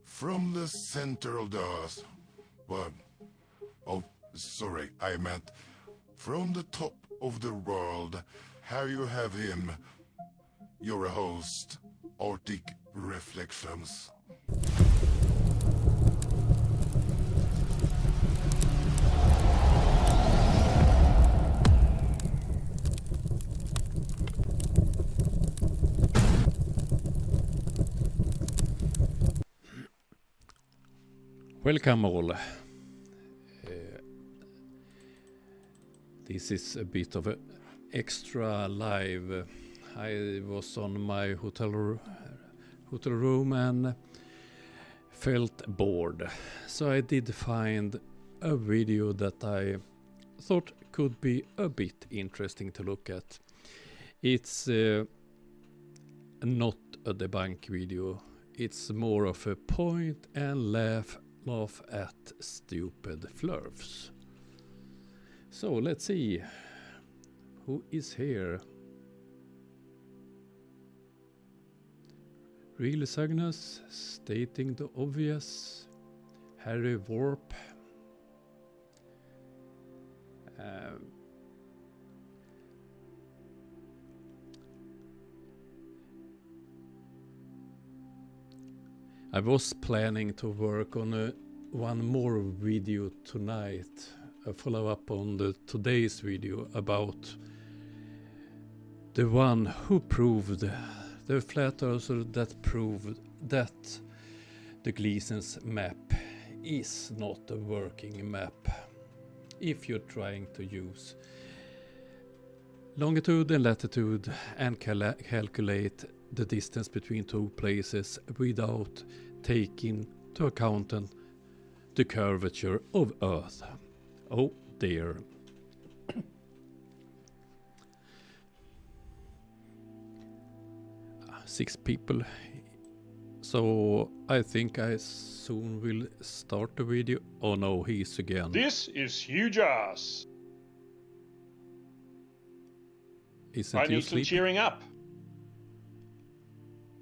From the center of the earth. What? Oh, sorry, I meant from the top of the world. Here you have him, your host, Arctic Reflections. Welcome all. This is a bit of an extra live. I was on my hotel room and felt bored. So I did find a video that I thought could be a bit interesting to look at. It's not a debunk video. It's more of a point and laugh at stupid flurfs. So let's see who is here. Real Cygnus stating the obvious. Harry Warp. I was planning to work on one more video tonight, a follow-up on today's video about the one who proved, the flat earther that proved that the Gleason's map is not a working map if you're trying to use longitude and latitude and calculate the distance between two places without taking into account the curvature of Earth. Oh dear. 6 people. So I think I soon will start the video. Oh no, he's again. This is huge ass. I need some cheering up.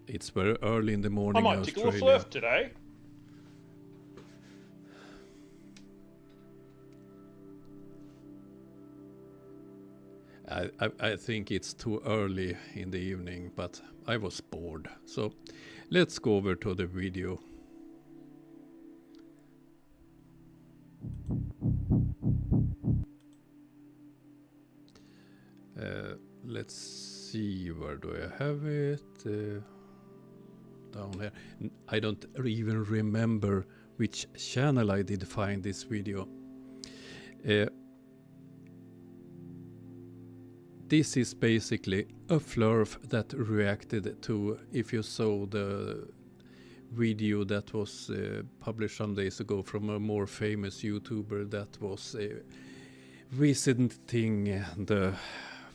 It's very early in the morning. I might tickle a flurf today. I think it's too early in the evening, but I was bored. So let's go over to the video. Let's see, where do I have it? Down here. I don't even remember which channel I did find this video. This is basically a flurf that reacted to, if you saw the video that was published some days ago from a more famous YouTuber that was visiting the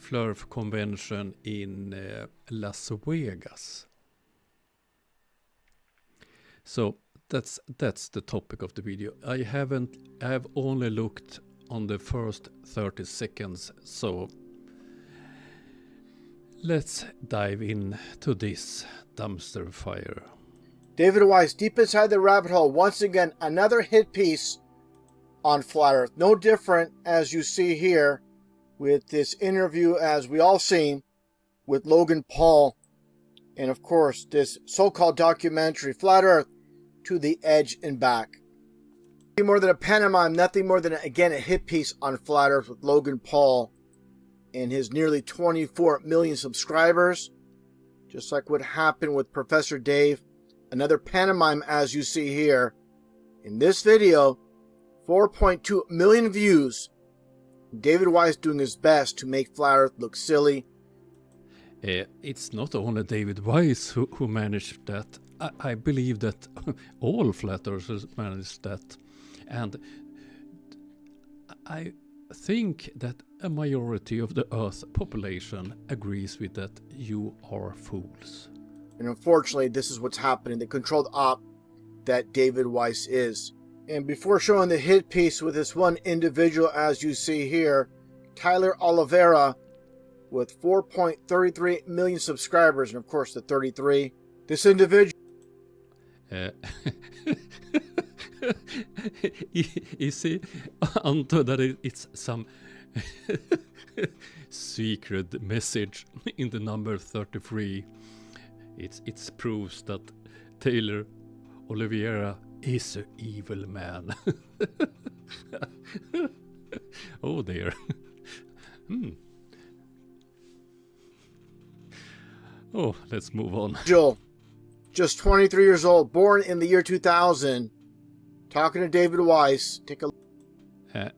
flurf convention in Las Vegas. So that's the topic of the video. I have only looked on the first 30 seconds, so let's dive into this dumpster fire. David Weiss, deep inside the rabbit hole, once again, another hit piece on Flat Earth. No different, as you see here, with this interview, as we all seen, with Logan Paul. And of course, this so-called documentary, Flat Earth, to the Edge and Back. Nothing more than a pantomime, nothing more than, again, a hit piece on Flat Earth with Logan Paul and his nearly 24 million subscribers. Just like what happened with Professor Dave. Another pantomime, as you see here. In this video, 4.2 million views. David Weiss doing his best to make Flat Earth look silly. It's not only David Weiss who managed that. I believe that all Flat Earthers managed that. And I think that a majority of the Earth population agrees with that. You are fools. And unfortunately, this is what's happening. The controlled op that David Weiss is. And before showing the hit piece with this one individual, as you see here, Tyler Oliveira, with 4.33 million subscribers, and of course the 33. This individual... You see, unto that it's some secret message in the number 33. It's proves that Taylor Oliveira is an evil man. Oh dear. Oh, let's move on. Joel, just 23 years old, born in the year 2000, talking to David Weiss. Take a look.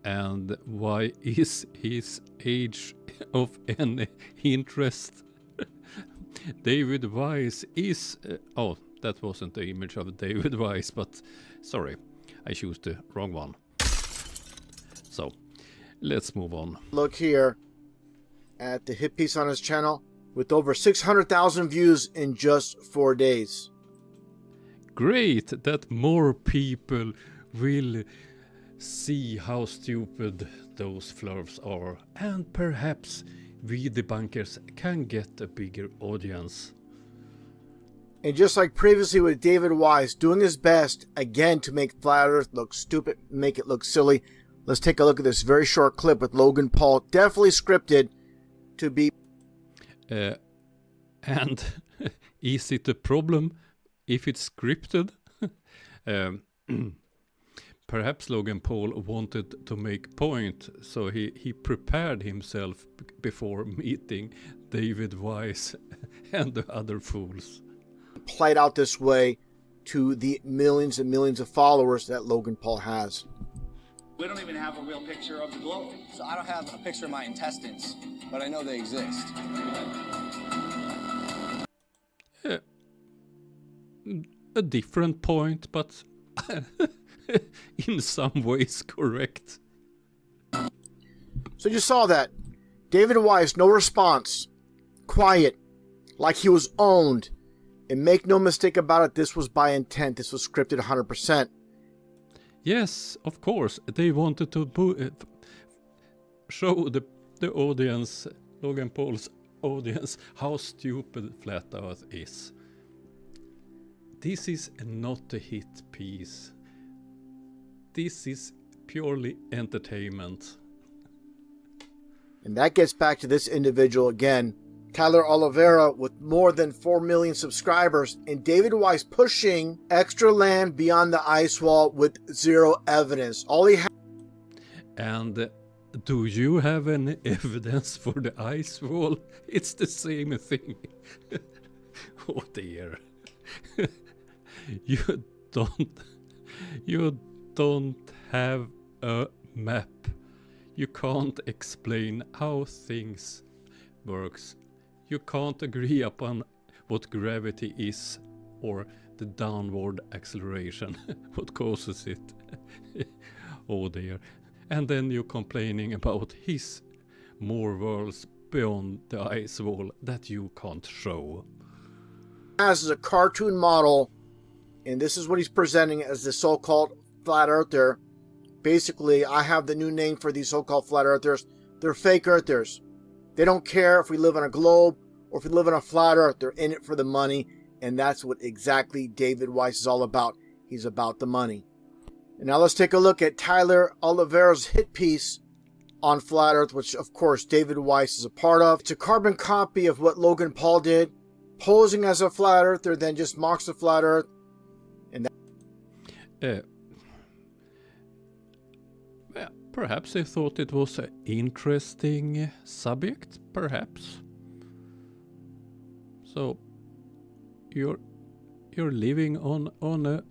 And why is his age of any interest? David Weiss is... oh, that wasn't the image of David Weiss, but sorry, I chose the wrong one. So, let's move on. Look here at the hit piece on his channel with over 600,000 views in just 4 days. Great that more people will see how stupid those flurfs are, and perhaps we debunkers can get a bigger audience. And just like previously with David Weiss, doing his best again to make Flat Earth look stupid, make it look silly. Let's take a look at this very short clip with Logan Paul, definitely scripted to be... and is it a problem if it's scripted? Perhaps Logan Paul wanted to make point, so he prepared himself before meeting David Weiss and the other fools. Played out this way to the millions and millions of followers that Logan Paul has. We don't even have a real picture of the globe. So I don't have a picture of my intestines, but I know they exist. A different point, but in some ways correct. So you saw that. David Weiss, no response. Quiet. Like he was owned. And make no mistake about it, this was by intent. This was scripted 100%. Yes, of course. They wanted to show the audience, Logan Paul's audience, how stupid Flat Earth is. This is not a hit piece. This is purely entertainment. And that gets back to this individual again. Tyler Oliveira with more than 4 million subscribers, and David Weiss pushing extra land beyond the ice wall with zero evidence. All he had... And do you have any evidence for the ice wall? It's the same thing. Oh dear. You don't have a map. You can't explain how things works. You can't agree upon what gravity is or the downward acceleration, what causes it. Oh dear. And then you're complaining about his more worlds beyond the ice wall that you can't show. As a cartoon model, and this is what he's presenting as the so-called flat earther. Basically, I have the new name for these so-called flat earthers. They're fake earthers. They don't care if we live on a globe or if we live on a flat earth. They're in it for the money, and that's what exactly David Weiss is all about. He's about the money. And now let's take a look at Tyler Oliveira's hit piece on Flat Earth, which of course David Weiss is a part of. It's a carbon copy of what Logan Paul did, posing as a flat earther, then just mocks the flat earth. And that perhaps they thought it was an interesting subject, perhaps. So you're living on a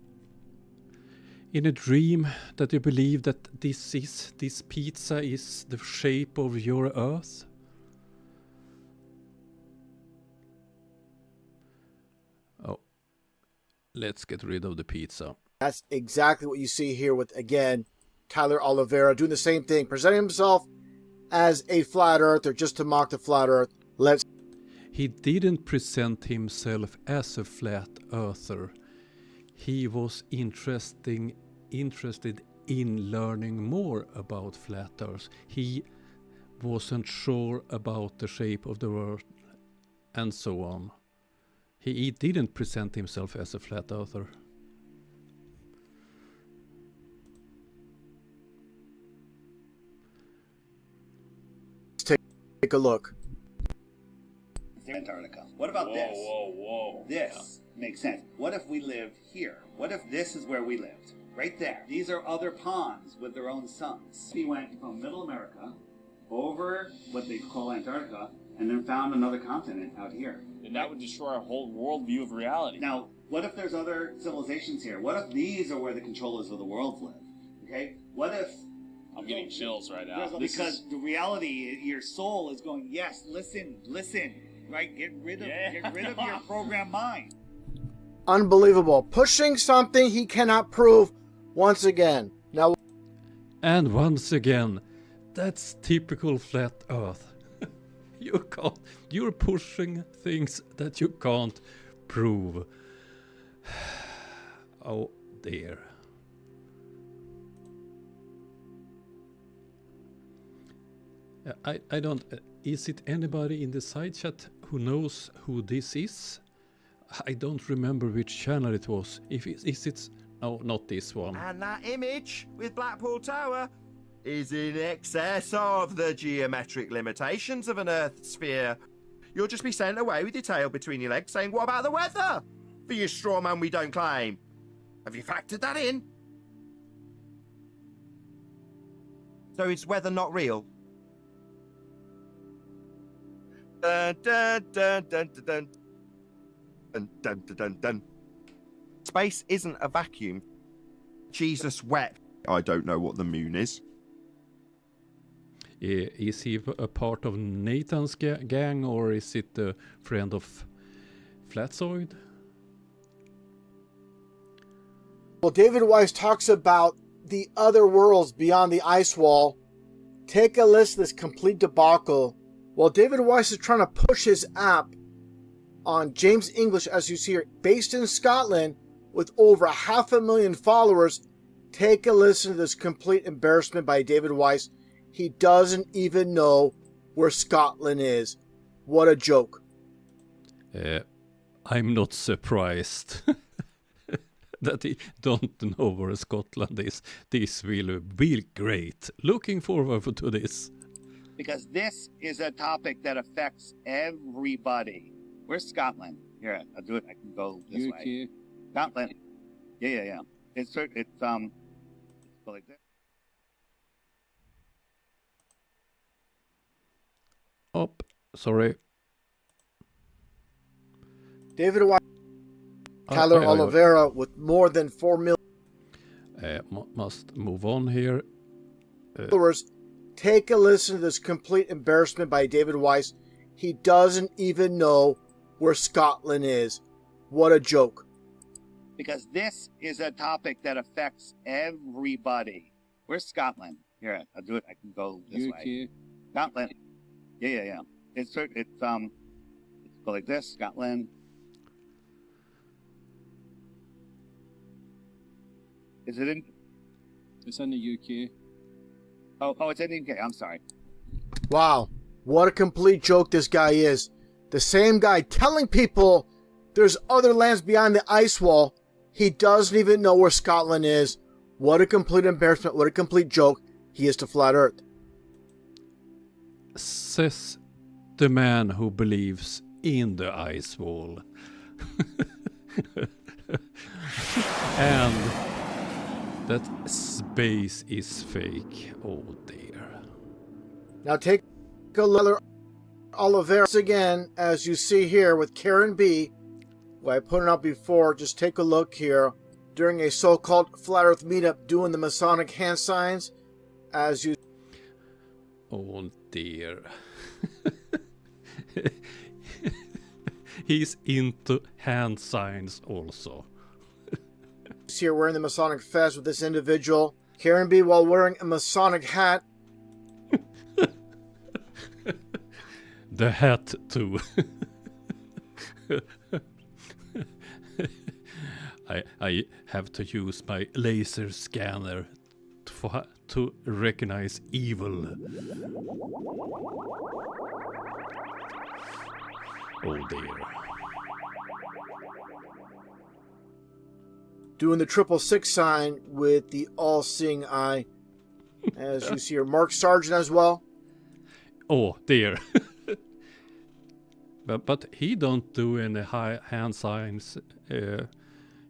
in a dream that you believe that this pizza is the shape of your Earth? Oh, let's get rid of the pizza. That's exactly what you see here with, again, Tyler Oliveira doing the same thing, presenting himself as a flat earther just to mock the flat earth. He didn't present himself as a flat earther. He was interested in learning more about flat earth. He wasn't sure about the shape of the world and so on. He didn't present himself as a flat earther. Take a look. Antarctica. What about this? Whoa. This makes sense. What if we lived here? What if this is where we lived? Right there. These are other ponds with their own suns. He went from Middle America over what they call Antarctica and then found another continent out here. And that would destroy our whole worldview of reality. Now, what if there's other civilizations here? What if these are where the controllers of the world live? Okay? What if... I'm getting chills right now. Because the reality, your soul is going, yes, listen. Right? Get rid of your programmed mind. Unbelievable. Pushing something he cannot prove once again. Now, and once again, that's typical flat earth. You're pushing things that you can't prove. Oh dear. I don't... is it anybody in the side chat who knows who this is? I don't remember which channel it was. Is it... Oh, not this one. And that image with Blackpool Tower is in excess of the geometric limitations of an Earth sphere. You'll just be sent away with your tail between your legs saying, what about the weather? For your straw man we don't claim. Have you factored that in? So is weather not real? Dun, dun, dun, dun, dun, dun. Dun, dun, dun, dun, dun. Space isn't a vacuum. Jesus wept. I don't know what the moon is. Is he a part of Nathan's gang, or is it a friend of Flatzoid? well, David Weiss talks about the other worlds beyond the ice wall. Take a listen to this complete debacle. While David Weiss is trying to push his app on James English, as you see here, based in Scotland, with over 500,000 followers, take a listen to this complete embarrassment by David Weiss. He doesn't even know where Scotland is. What a joke. I'm not surprised that he don't know where Scotland is. This will be great. Looking forward to this. Because this is a topic that affects everybody. Where's Scotland? Here, I'll do it. I can go this way. Scotland. Yeah. It's like this. Oh, sorry. David Weiss, Tyler Oliveira with more than 4 million must move on here. followers. Take a listen to this complete embarrassment by David Weiss. He doesn't even know where Scotland is. What a joke. Because this is a topic that affects everybody. Where's Scotland? Here, I'll do it. I can go this way. Scotland. Yeah. It's like this. Scotland. Is it in? It's in the UK. Oh, it's in the UK. I'm sorry. Wow, what a complete joke this guy is. The same guy telling people there's other lands beyond the ice wall. He doesn't even know where Scotland is. What a complete embarrassment. What a complete joke he is to Flat Earth. Says the man who believes in the ice wall. And that space is fake. Oh dear. Now take a look at Oliveira again, as you see here with Karen B. Who I put it up before. Just take a look here. during a so-called Flat Earth meetup doing the Masonic hand signs, as you... Oh dear. He's into hand signs also. see here wearing the Masonic fez with this individual, Karen B, while wearing a Masonic hat. The hat too. I have to use my laser scanner to recognize evil. Oh dear. Doing the 666 sign with the all-seeing eye. As you see here, Mark Sargent as well. Oh dear. but he don't do any high hand signs.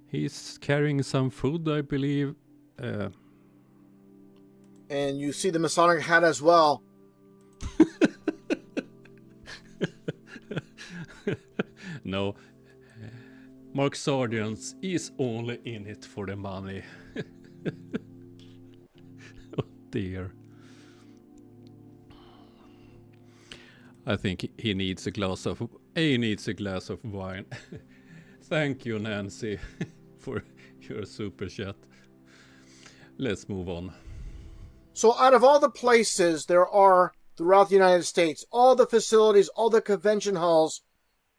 He's carrying some food, I believe. And you see the Masonic hat as well. No. Mark Sargent is only in it for the money. Oh dear. I think he needs a glass of wine. Thank you, Nancy, for your super chat. Let's move on. So out of all the places there are throughout the United States, all the facilities, all the convention halls,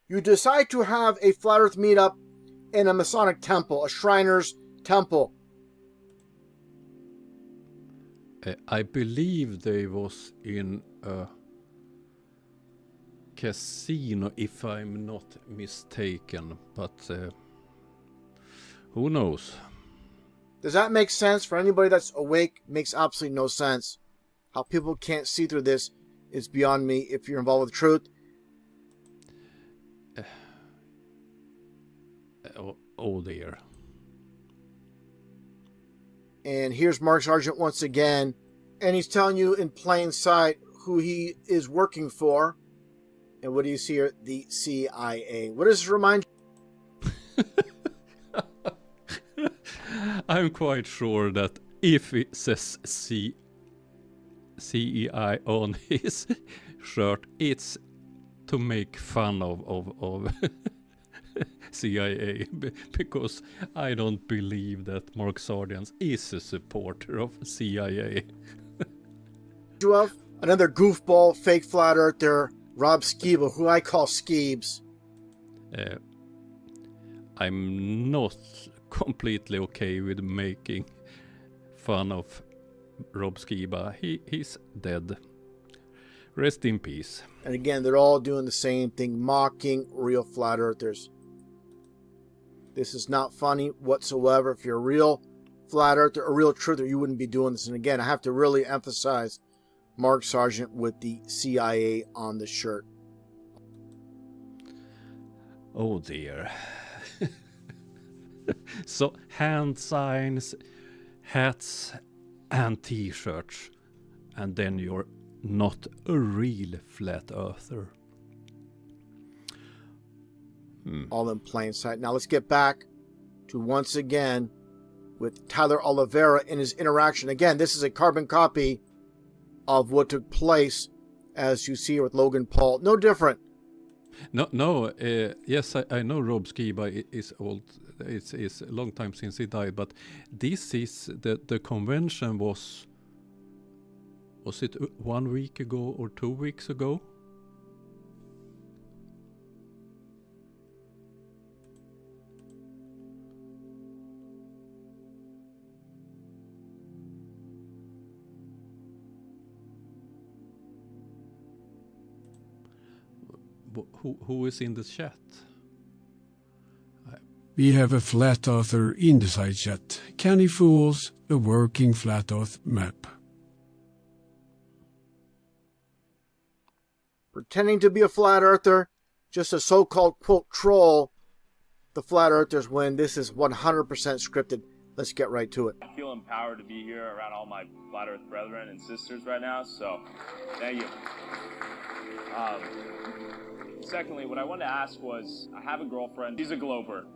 you decide to have a Flat Earth meetup in a Masonic temple, a Shriner's temple. I believe they was in a casino, if I'm not mistaken, but who knows? Does that make sense for anybody that's awake? Makes absolutely no sense. How people can't see through this is beyond me if you're involved with truth. Oh dear. And here's Mark Sargent once again, and he's telling you in plain sight who he is working for. And what do you see here? The CIA. What does this remind you? I'm quite sure that if it says CEI on his shirt, it's to make fun of CIA, because I don't believe that Mark Sargent is a supporter of CIA. You have another goofball, fake flat earther, Rob Skiba, who I call Skeebs. I'm not completely okay with making fun of Rob Skiba. He's dead. Rest in peace. And again, they're all doing the same thing, mocking real flat earthers. This is not funny whatsoever. If you're a real flat earther, a real truther, you wouldn't be doing this. And again, I have to really emphasize Mark Sargent with the CIA on the shirt. Oh dear. So hand signs, hats and t-shirts, and then you're not a real flat earther. All in plain sight. Now let's get back to once again with Tyler Oliveira in his interaction. Again, this is a carbon copy of what took place, as you see here with Logan Paul. No different. No. Yes, I know Rob Skiba is old. It's a long time since he died, but this is the convention was it 1 week ago or 2 weeks ago? Who is in the chat? We have a flat earther in the side chat. Can he fools a working flat earth map? Pretending to be a flat earther, just a so-called quote troll the flat earthers when this is 100% scripted. Let's get right to it. I feel empowered to be here around all my flat earth brethren and sisters right now, so thank you. Secondly, what I wanted to ask was, I have a girlfriend. She's a glober.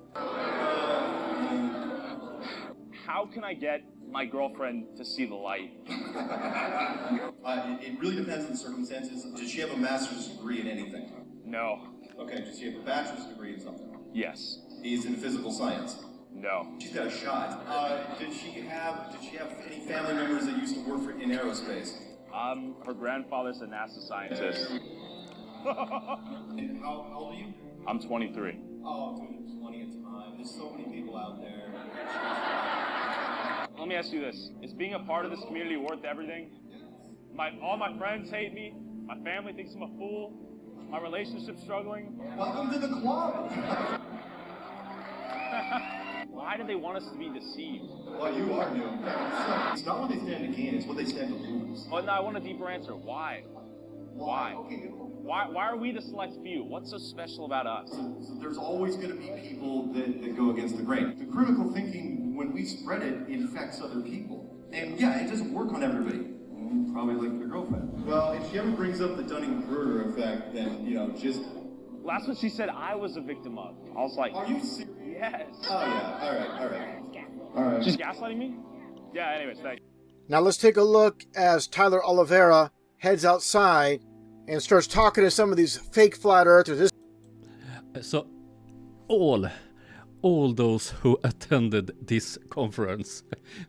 how can I get my girlfriend to see the light? It really depends on the circumstances. Does she have a master's degree in anything? No. Okay, does she have a bachelor's degree in something? Yes. Is in physical science? No. She's got a shot. Did she have any family members that used to work in aerospace? Her grandfather's a NASA scientist. And how old are you? I'm 23. Oh, dude, plenty of time. There's so many people out there. Let me ask you this. Is being a part of this community worth everything? All my friends hate me. My family thinks I'm a fool. My relationship's struggling. Welcome to the club. Why do they want us to be deceived? Well, you are new. It's not what they stand to gain, it's what they stand to lose. Oh, no, I want a deeper answer. Why? Why? Okay. Why are we the select few? What's so special about us? So there's always going to be people that go against the grain. The critical thinking, when we spread it, infects other people. And yeah, it doesn't work on everybody. Probably like your girlfriend. Well, if she ever brings up the Dunning-Kruger effect, then, just... Last what she said I was a victim of. I was like... Are you serious? Yes. Oh, yeah. All right. She's gaslighting me? Yeah, anyways, thanks. Now let's take a look as Tyler Oliveira heads outside and starts talking to some of these fake flat earthers. So all those who attended this conference,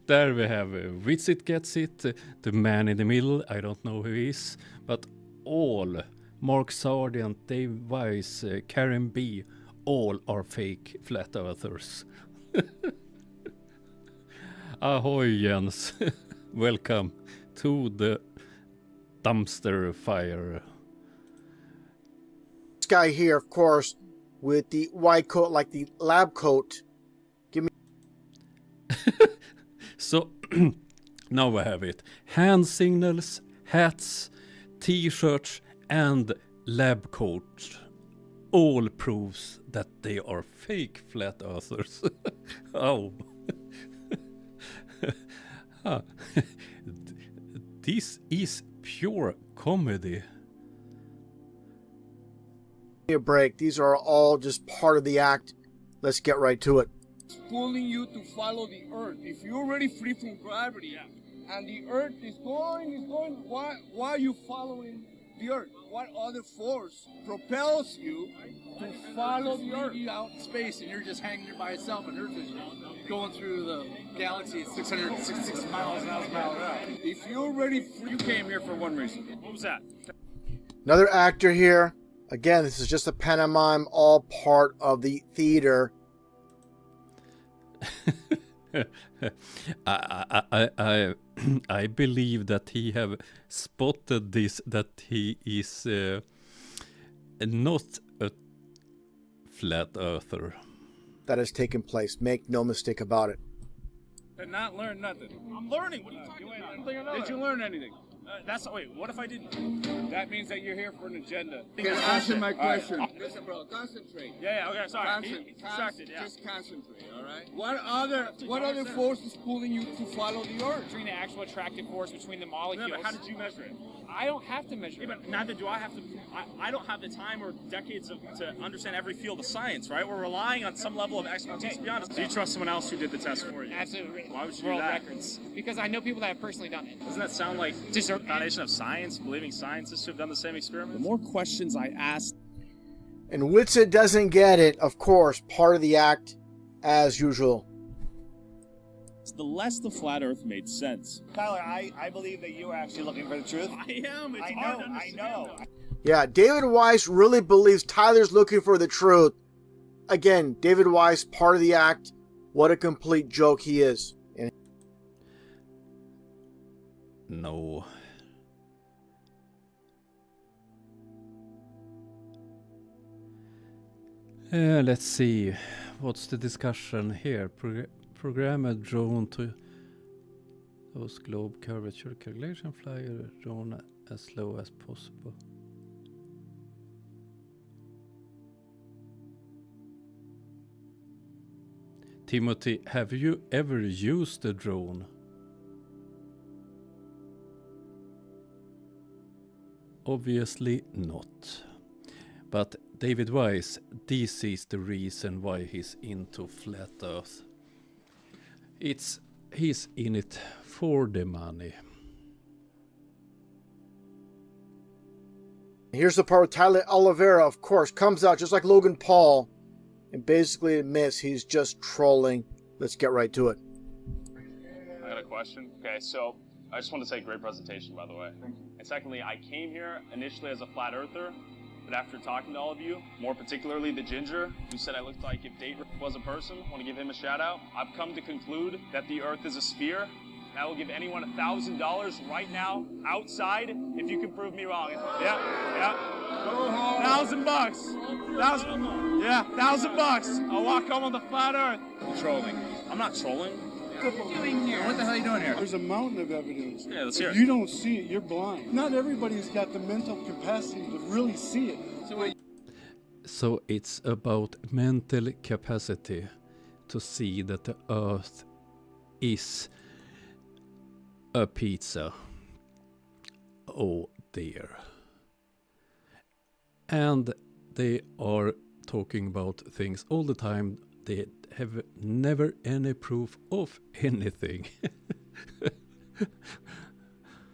there we have Visit Gets It, the man in the middle, I don't know who he is, but all, Mark Sargent, Dave Weiss, Karen B, all are fake flat earthers. Ahoy Jens, welcome to the dumpster fire. This guy here, of course, with the white coat, like the lab coat. Give me. So now we have it. Hand signals, hats, t-shirts and lab coat. All proves that they are fake flat earthers. Oh. This is pure comedy. A break. These are all just part of the act. Let's get right to it. Pulling you to follow the Earth. If you're already free from gravity and the Earth is going, why are you following the Earth? What other force propels you to follow the Earth? You're out in space and you're just hanging there by yourself, and Earth is going through the galaxy at 666 miles an hour. If you're already free, You came here for one reason. What was that? Another actor here. Again, this is just a pantomime, all part of the theater. I believe that he have spotted this, that he is not a flat earther. That has taken place. Make no mistake about it. and not learn nothing. I'm learning. What are you talking about? Did you learn anything? Wait, what if I didn't? That means that you're here for an agenda. Answer my question. All right. Listen, bro, concentrate. Yeah, okay, sorry. He's distracted, yeah. Just concentrate, all right? What other force is pulling you to follow the Earth? Between the actual attractive force between the molecules. Yeah, but how did you measure it? I don't have to measure it. But neither do I have to. I don't have the time or decades to understand every field of science, right? We're relying on some level of expertise, to be honest. Do you trust someone else who did the test for you? Absolutely. Why would you World do that? records. Because I know people that have personally done it. Doesn't that sound like just a foundation of science, believing scientists who have done the same experiment? The more questions I ask. And Witsit doesn't get it, of course, part of the act, as usual. The less the flat Earth made sense. Tyler, I believe that you are actually looking for the truth. I am. It's I hard to know. understand. Yeah, David Weiss really believes Tyler's looking for the truth. Again, David Weiss, part of the act. What a complete joke he is. And No. Let's see. What's the discussion here? Program a drone to those globe curvature calculation. Fly a drone as slow as possible. Timothy, have you ever used a drone? Obviously not. But David Weiss, this is the reason why he's into flat Earth. It's he's in it for the money. Here's the part where Tyler Oliveira, of course, comes out just like Logan Paul and basically admits he's just trolling. Let's get right to it. I got a question. Okay, so I just want to say great presentation, by the way. Thank you. And secondly, I came here initially as a flat earther, but after talking to all of you, more particularly the Ginger, who said I looked like if Date was a person, I want to give him a shout out. I've come to conclude that the Earth is a sphere, and I will give anyone $1,000 right now outside if you can prove me wrong. Yeah. $1,000. $1,000. I'll walk home on the flat Earth. I'm trolling. I'm not trolling. What are you doing here? What the hell are you doing here? There's a mountain of evidence. Yeah, let's hear it. If you don't see it, you're blind. Not everybody's got the mental capacity to really see it. So it's about mental capacity to see that the Earth is a pizza. Oh dear. And they are talking about things all the time. They have never any proof of anything.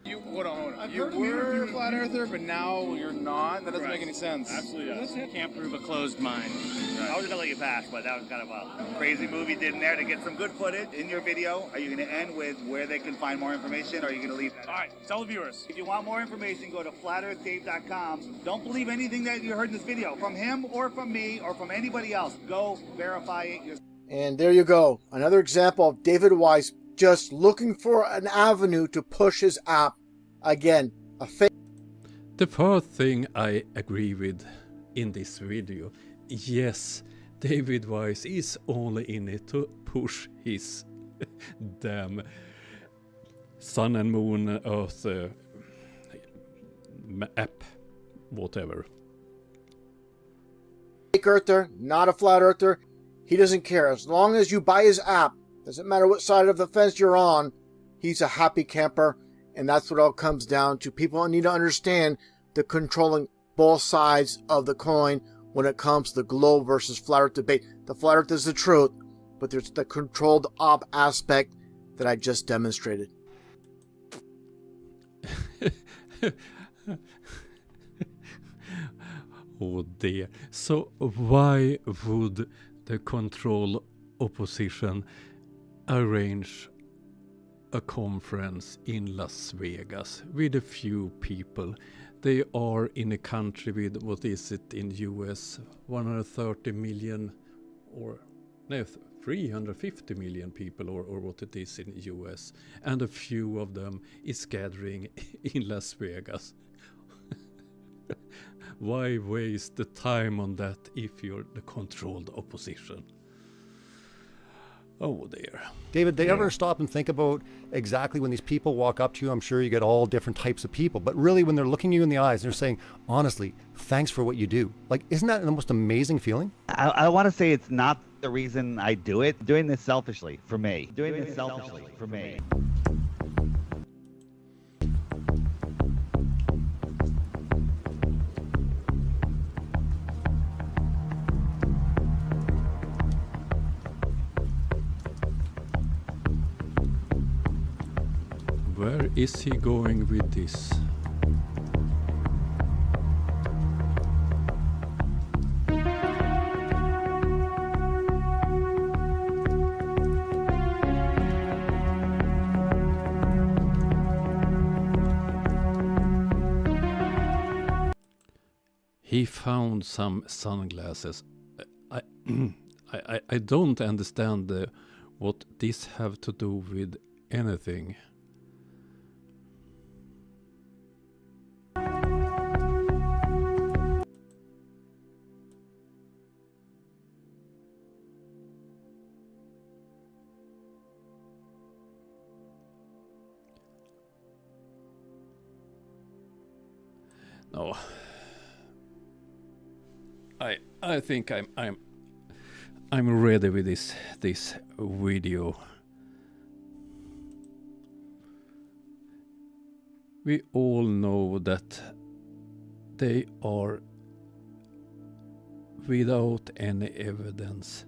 Hold on. You were a flat earther, but now you're not? That doesn't make any sense. Absolutely does. Can't prove a closed mind. I was gonna let you pass, but that was kind of a crazy move you did in there to get some good footage in your video. Are you gonna end with where they can find more information, or are you gonna leave that? All right, tell the viewers. If you want more information, go to flatearthdave.com. Don't believe anything that you heard in this video from him or from me or from anybody else. Go verify it yourself. And there you go. Another example of David Weiss just looking for an avenue to push his app. Again, a fake. The first thing I agree with in this video, yes, David Weiss is only in it to push his damn sun and moon earth app, whatever. Fake earther, not a flat earther. He doesn't care. As long as you buy his app, doesn't matter what side of the fence you're on, he's a happy camper. And that's what all comes down to. People need to understand the controlling both sides of the coin when it comes to the globe versus flat earth debate. The flat earth is the truth, but there's the controlled op aspect that I just demonstrated. Oh dear. So why would the control opposition arrange a conference in Las Vegas with a few people? They are in a country with, what is it in US, 130 million or no, 350 million people or what it is in US, and a few of them is gathering in Las Vegas. Why waste the time on that if you're the controlled opposition? Oh dear. David, do you ever stop and think about exactly when these people walk up to you? I'm sure you get all different types of people, but really when they're looking you in the eyes, they're saying, honestly, thanks for what you do. Like, isn't that the most amazing feeling? I want to say it's not the reason I do it. Doing this selfishly for me. Where is he going with this? He found some sunglasses. I don't understand what this have to do with anything. No, I think I'm ready with this video. We all know that they are without any evidence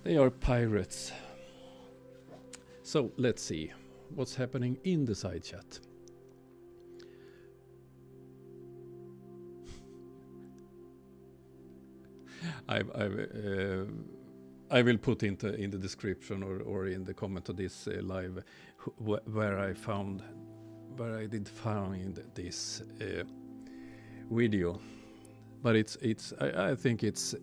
They are pirates. So let's see what's happening in the side chat. I will put in the description or in the comment of this live where I did find this video, but I think it's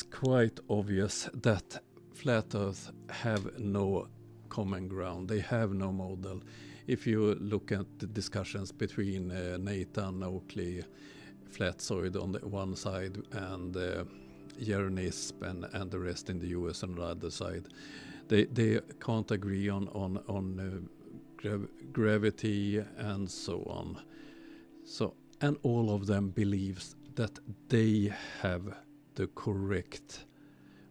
quite obvious that Flat Earth have no common ground. They have no model. If you look at the discussions between Nathan Oakley, Flatzoid on the one side, and Jernisp and the rest in the US on the other side, they can't agree on gravity and so on. So, and all of them believes that they have the correct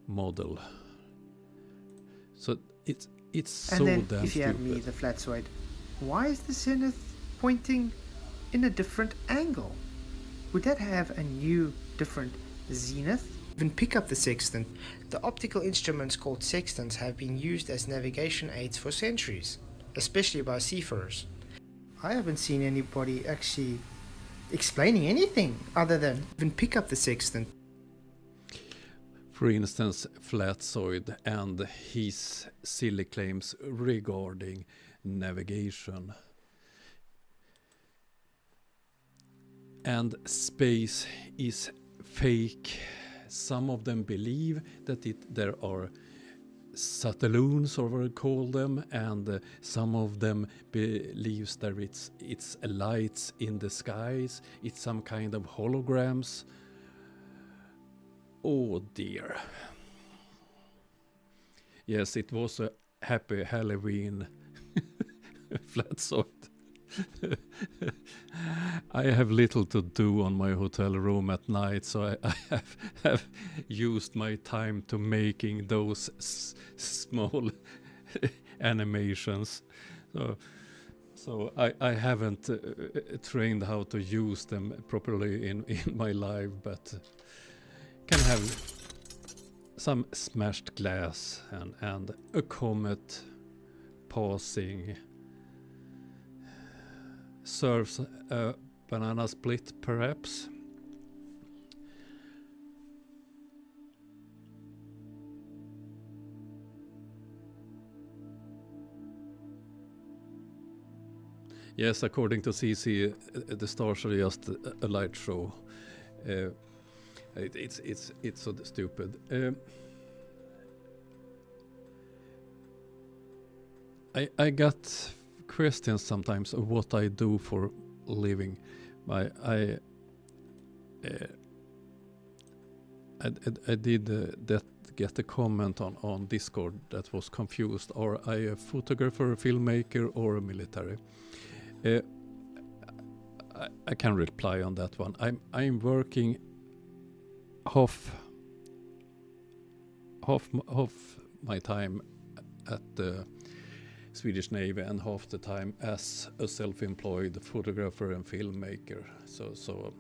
model. So it's so and then damn if you have stupid. me, the Flatzoid, why is the zenith pointing in a different angle? Would that have a new, different zenith? Even pick up the sextant. The optical instruments called sextants have been used as navigation aids for centuries, especially by seafarers. I haven't seen anybody actually explaining anything other than even pick up the sextant. For instance, Flatzoid and his silly claims regarding navigation. And space is fake. Some of them believe that there are satelloons, or what we call them, and some of them believes that it's lights in the skies. It's some kind of holograms. Oh dear. Yes, it was a happy Halloween, Flatzoid. I have little to do on my hotel room at night, so I have used my time to making those small animations. So I haven't trained how to use them properly in my life, but can have some smashed glass and a comet passing. Serves a banana split, perhaps. Yes, according to CC, the stars are just a light show. It's so stupid. I got questions sometimes of what I do for a living. I did get a comment on Discord that was confused. Are I a photographer, a filmmaker, or a military? I can reply on that one. I'm working half my time at the Swedish Navy and half the time as a self-employed photographer and filmmaker. So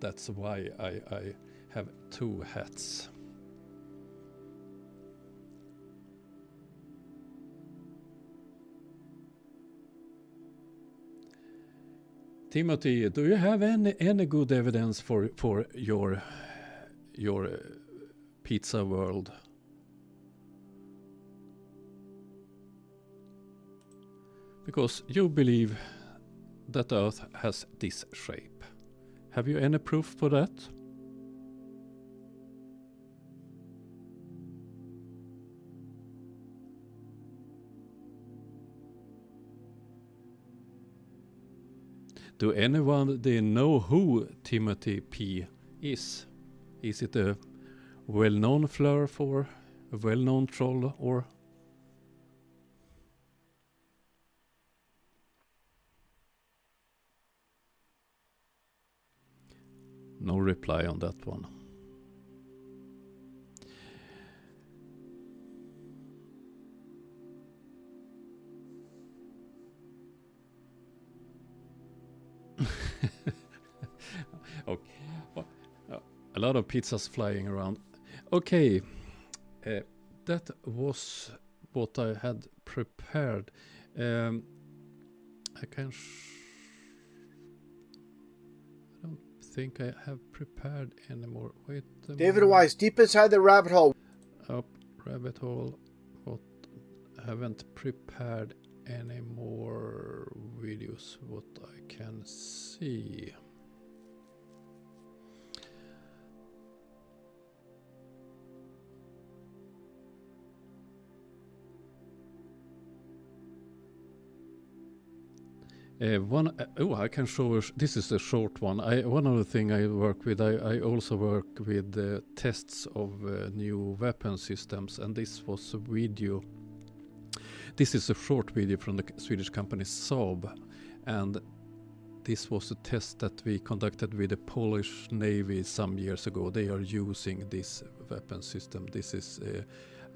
that's why I have two hats. Timothy, do you have any good evidence for your pizza world? Because you believe that Earth has this shape. Have you any proof for that? Do anyone know who Timothy P is? Is it a well-known flurf or a well-known troll, or? No reply on that one. Okay. lot of pizzas flying around. Okay, that was what I had prepared. I don't think I have prepared anymore. Wait a David minute. Wise, deep inside the rabbit hole. Up rabbit hole. What? Haven't prepared any more videos. What I can see. I can show. This is a short one. One other thing I work with. I also work with tests of new weapon systems, and this was a video. This is a short video from the Swedish company Saab, and this was a test that we conducted with the Polish Navy some years ago. They are using this weapon system. This is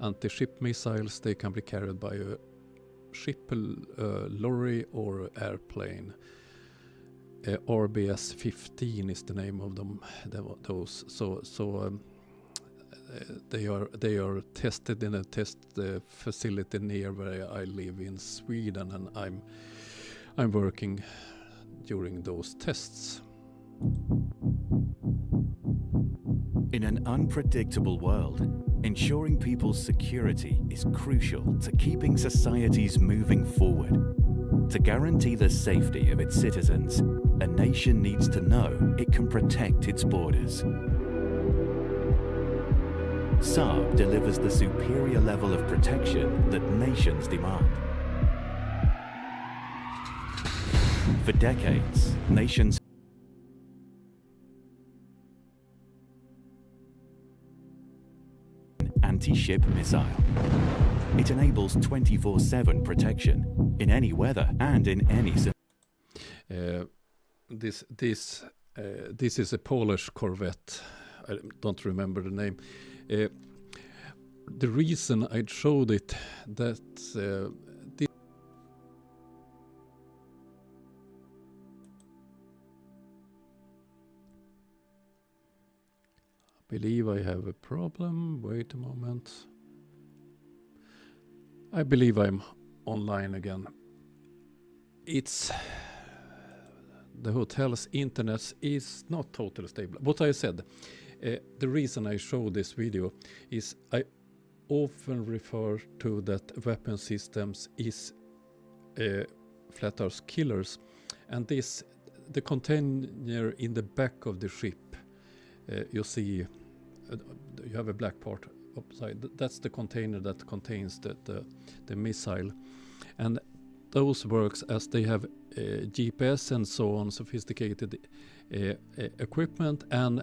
anti-ship missiles. They can be carried by a ship, lorry or airplane. RBS 15 is the name of them. Those. They are tested in a test facility near where I live in Sweden, and I'm working during those tests. In an unpredictable world, ensuring people's security is crucial to keeping societies moving forward. To guarantee the safety of its citizens, a nation needs to know it can protect its borders. Saab delivers the superior level of protection that nations demand. For decades, nations anti-ship missile. It enables 24/7 protection in any weather and in any This is a Polish corvette. I don't remember the name. The reason I showed it that I believe I have a problem. Wait a moment. I believe I'm online again. It's the hotel's internet is not totally stable. What I said, the reason I show this video is I often refer to that weapon systems is flat earth killers, and the container in the back of the ship, you see, you have a black part upside. That's the container that contains the missile, and those works as they have GPS and so on, sophisticated equipment, and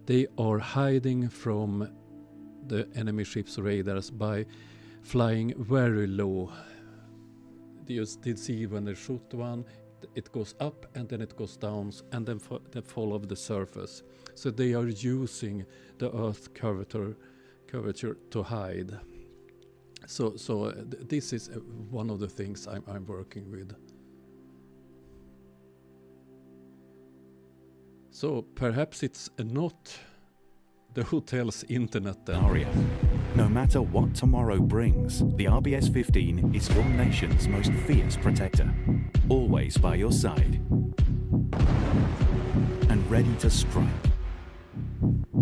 they are hiding from the enemy ship's radars by flying very low. You did see when they shoot one, it goes up and then it goes down and then they fall off the surface. So they are using the Earth curvature to hide. So this is one of the things I'm working with. So perhaps it's not the hotel's internet then. No matter what tomorrow brings, the RBS-15 is your nation's most fierce protector, always by your side, and ready to strike.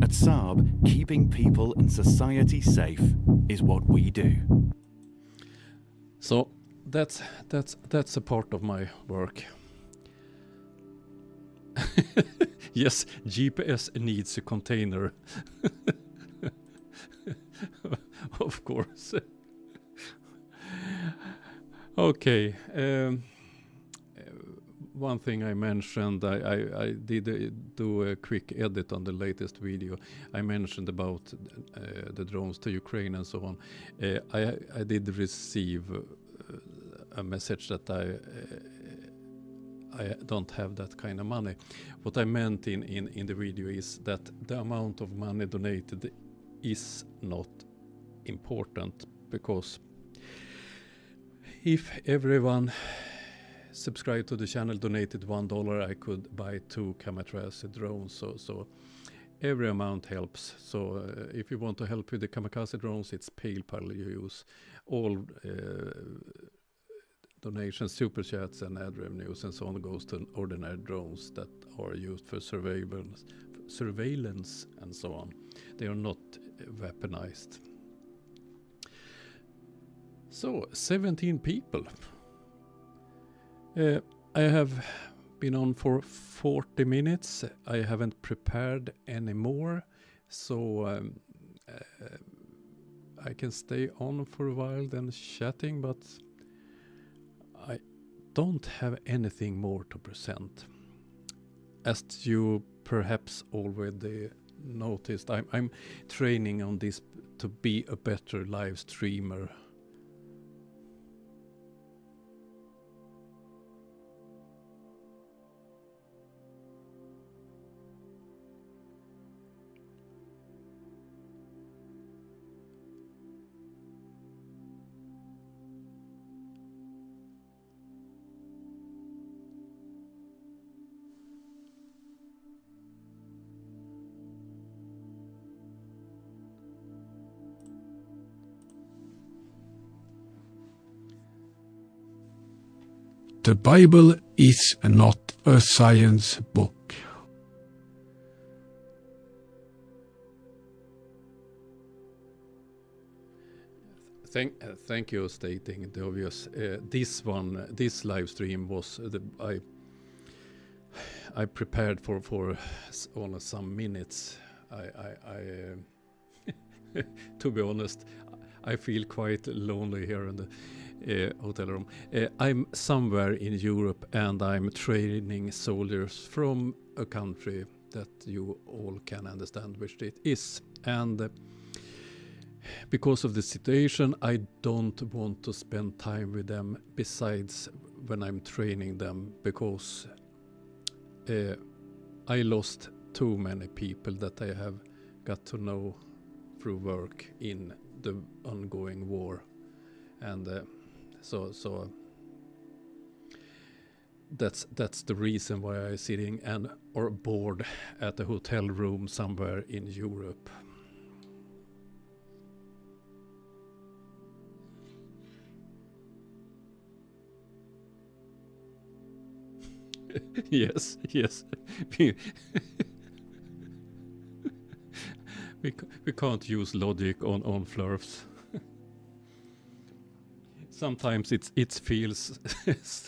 At Saab, keeping people and society safe is what we do. So that's a part of my work. Yes, GPS needs a container. Of course. Okay. One thing I mentioned, I did do a quick edit on the latest video. I mentioned about the drones to Ukraine and so on. I did receive a message that I don't have that kind of money. What I meant in the video is that the amount of money donated is not important, because if everyone subscribed to the channel, donated $1, I could buy 2 kamikaze drones. So every amount helps. So if you want to help with the kamikaze drones, it's PayPal you use. All donations, super chats, and ad revenues and so on goes to ordinary drones that are used for surveillance and so on. They are not weaponized. So 17 people. I have been on for 40 minutes. I haven't prepared any more, so I can stay on for a while then chatting, but I don't have anything more to present. As you perhaps already noticed, I'm training on this to be a better live streamer. The Bible is not a science book. Thank you stating the obvious. This live stream was I prepared for only some minutes. To be honest, I feel quite lonely here in the hotel room. I'm somewhere in Europe and I'm training soldiers from a country that you all can understand which it is. And because of the situation, I don't want to spend time with them besides when I'm training them, because I lost too many people that I have got to know through work in the ongoing war. And so that's the reason why I'm sitting or bored at a hotel room somewhere in Europe. Yes. we can't use logic on flurfs. Sometimes it feels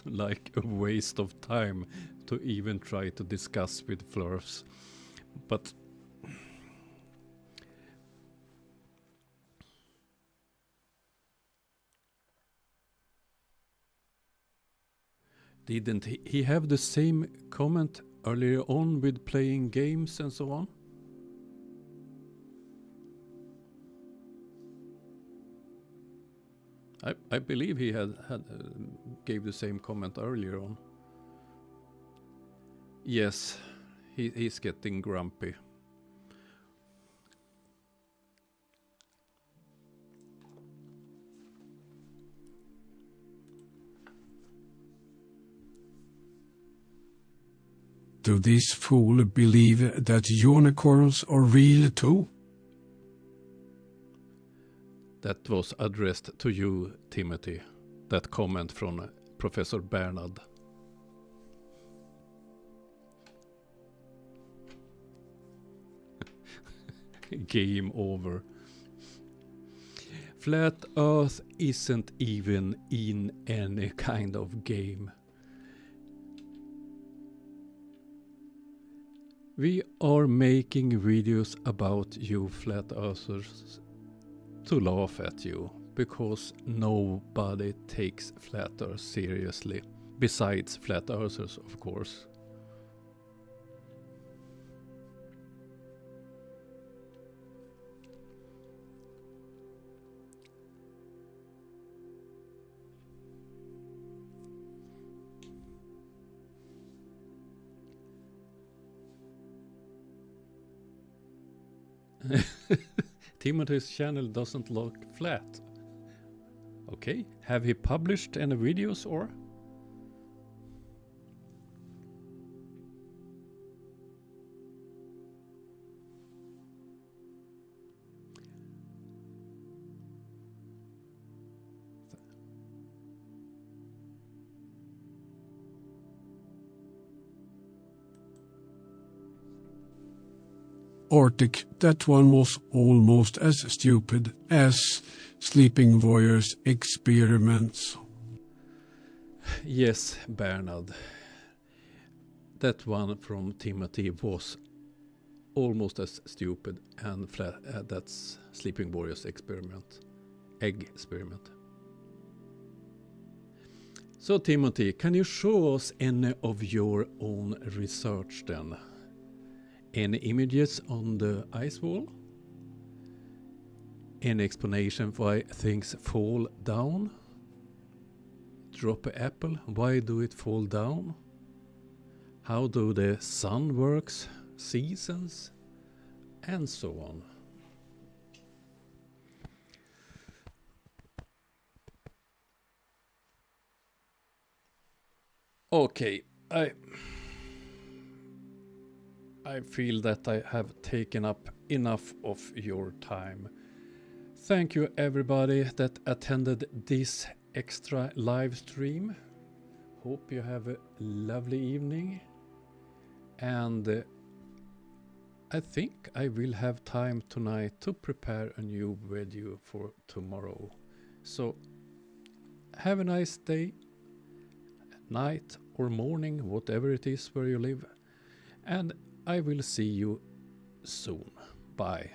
like a waste of time to even try to discuss with flurfs. But didn't he have the same comment earlier on with playing games and so on? I believe he had gave the same comment earlier on. Yes, he's getting grumpy. Do this fool believe that unicorns are real too? That was addressed to you, Timothy. That comment from Professor Bernard. Game over. Flat Earth isn't even in any kind of game. We are making videos about you flat earthers to laugh at you, because nobody takes flat earth seriously, besides flat earthers, of course. Timothy's channel doesn't look flat. Okay, have he published any videos or? Arctic, that one was almost as stupid as Sleeping Warriors experiments. Yes, Bernard. That one from Timothy was almost as stupid and that's Sleeping Warriors experiment. Egg experiment. So Timothy, can you show us any of your own research then? Any images on the ice wall? Any explanation why things fall down? Drop an apple, why do it fall down? How do the sun works, seasons, and so on. Okay, I feel that I have taken up enough of your time. Thank you everybody that attended this extra live stream. Hope you have a lovely evening. And I think I will have time tonight to prepare a new video for tomorrow. So have a nice day, night or morning, whatever it is where you live. And I will see you soon. Bye.